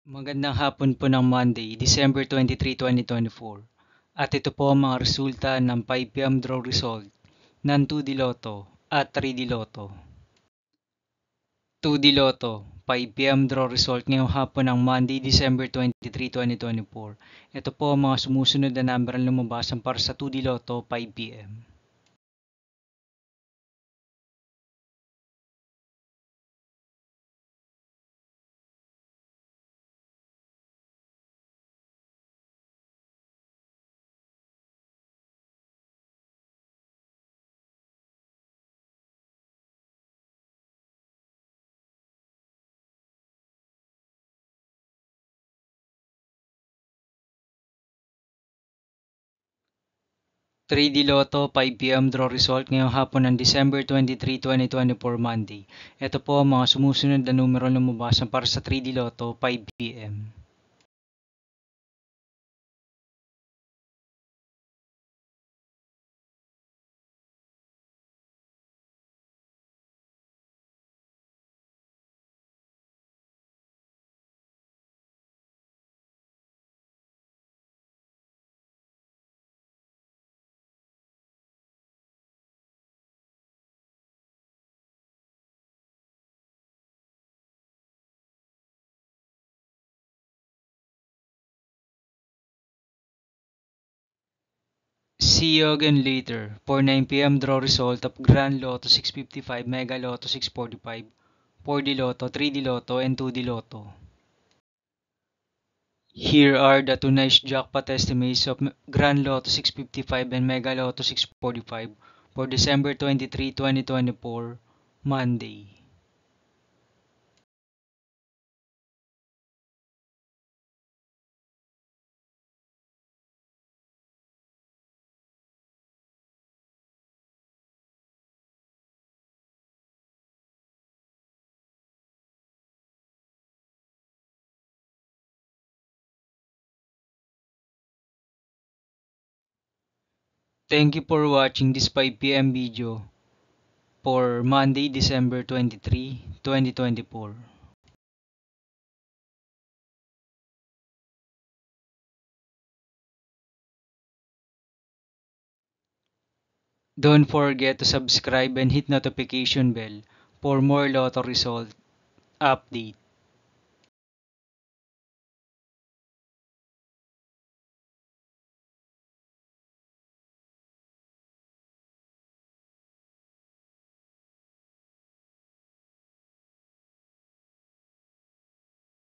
Magandang hapon po ng Monday, December 23, 2024. At ito po ang mga resulta ng 5 p.m. draw result ng 2D Lotto at 3D Lotto. 2D Lotto, 5 p.m. draw result ngayong hapon ng Monday, December 23, 2024. Ito po ang mga sumusunod na number ang lumabasan para sa 2D Lotto 5 p.m. 3D Lotto 5 p.m. draw result ngayong hapon ng December 23, 2024 Monday. Ito po ang mga sumusunod na numero na lumabasan para sa 3D Lotto 5 p.m. 'See you again later' for 9 p.m. draw result of Grand Lotto 655, Mega Lotto 645, 4D Lotto, 3D Lotto, and 2D Lotto. Here are the tonight's jackpot estimates of Grand Lotto 655 and Mega Lotto 645 for December 23, 2024, Monday. Thank you for watching this 5 p.m. video for Monday, December 23, 2024. Don't forget to subscribe and hit notification bell for more Lotto result update.